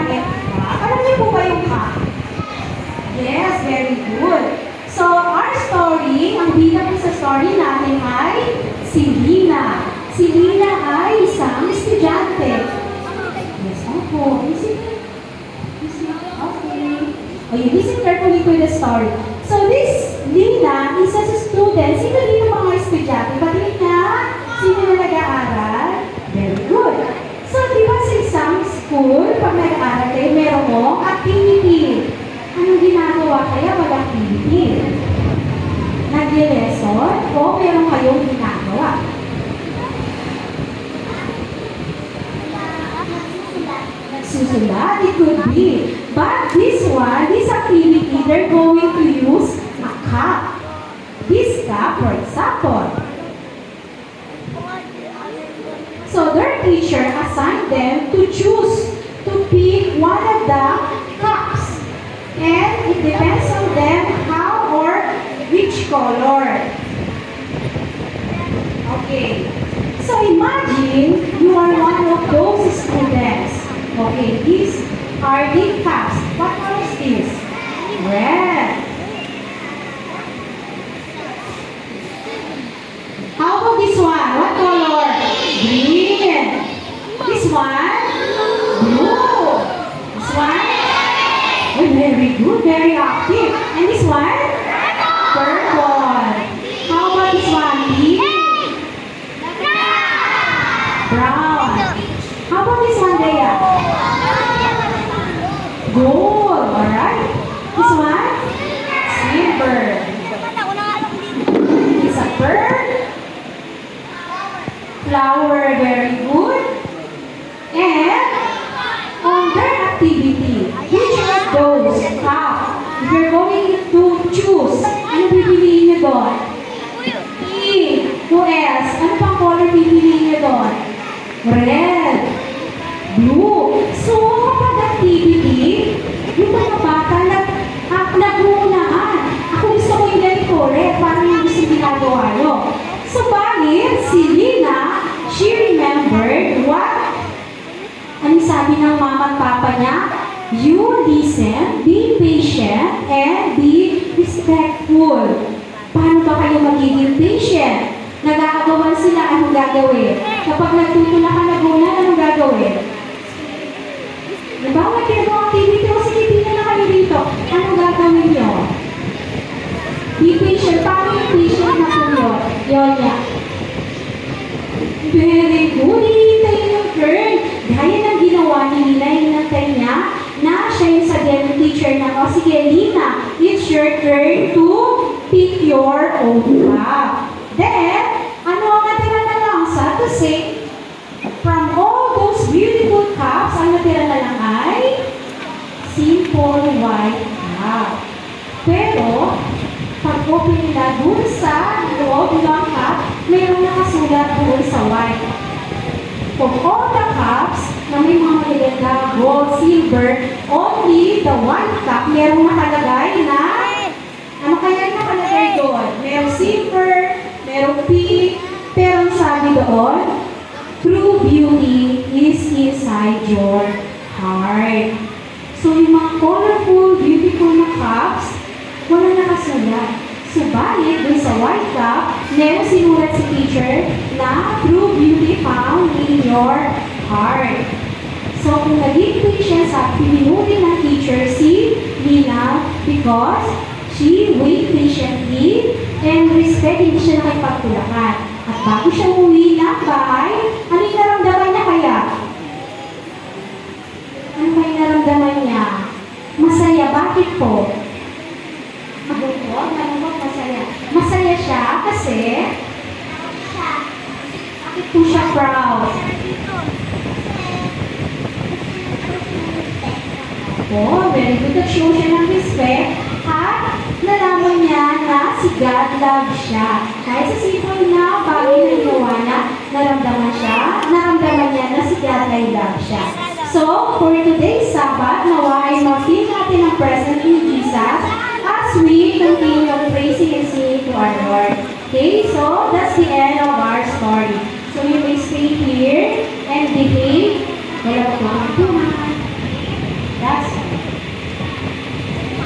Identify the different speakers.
Speaker 1: Alam niyo po ba yung cup? Yes, very good. So, our story, ang bida po sa story natin ay si Lina. Si Lina ay isang estudyante. Yes, opo. Okay. Listen carefully to the story. So, this Lina is a student. Sino dito mga estudyante? Patingin na? Sino na nag-aaral? Very good. So, di ba sa isang school, pag nag-aaral kayo, meron mo activity. Anong ginagawa kaya pag activity? Nag-lesson o meron kayong ginagawa? Nagsusulat, it could be. But this one, this activity, they're going to use a cup. This cup, for example. So their teacher assigned them to choose, to pick one of the cups. And it depends on them how or which color. Okay. So imagine you are one of those students. Okay, these are the cups. What color is this? Red. How about this one? What color? Green. This one? Blue. This one? Oh, very good, very active. And this one? Purple. How about this one? Pink? Brown. How about this one, Dea? Gold. Alright. This one? Silver. It's a bird. Flower, very good. And on their activity, which of those cups, if you're going to choose, ano pipiliin nyo doon? Pink. Who else? Ano pang color pipiliin nyo doon? Red. Blue. So, kapag activity, yung mga bata nag-uunahan. Ako gusto ko yung ganito, red, parang yung gusto ginagawa nyo. So, bakit si Lina, she remembered what? Ano sabi ng mama at papa niya? You listen, be patient, and be respectful. Paano ba kayo magiging patient? Nag-aagawan sila, anong gagawin? Kapag nagtutula ka na gunan, anong gagawin? Diba? May pinagawa activity o sige, tingnan na kayo dito. Anong gagawin nyo? Be patient. Paano yung patient na po yun? Yun niya. Very good. Hinihintay yung turn. Gaya ng ginawa ni Lina, hinintay niya na siya yung sabihan ng teacher na, o sige, Lina, it's your turn to pick your own cup. Then, ano ang natira na lang? Sad to say, from all those beautiful cups, ang natira na lang ay simple white cup. Pero, pag open nila dun sa loob ng cup, mayroong nakasulat dun sa white. For all the cups na may mga magaganda, gold, silver, only the white cup, mayroong nakalagay na, ano kaya nakalagay doon? Mayroong silver, mayroong pink, pero ang sabi doon, true beauty is inside your heart. So, yung mga colorful, beautiful na cups, walang nakasulat. Subalit, dun sa white cup, meron sinulat si teacher na true beauty found in your heart. So, kung naging patient sa pinunuri ng teacher si Lina because she wait patiently and respect, hindi siya nakipagtulakan. At bago siya umuwi ng bahay, ano yung naramdaman niya kaya? Ano ba yung naramdaman niya? Masaya. Bakit po? Masaya. Masaya siya kasi bakit po siya proud? Oh, very good. Nag-show siya ng respect at nalaman niya na si God love siya. Kahit sa simple na bagay na ginawa niya, naramdaman niya na si God ay love siya. So, for today's Sabbath, nawa ay mag-feel natin ang presence ni Jesus as we continue praising and singing to our Lord. Okay, so that's the end of our story. So you may stay here and behave. Wala po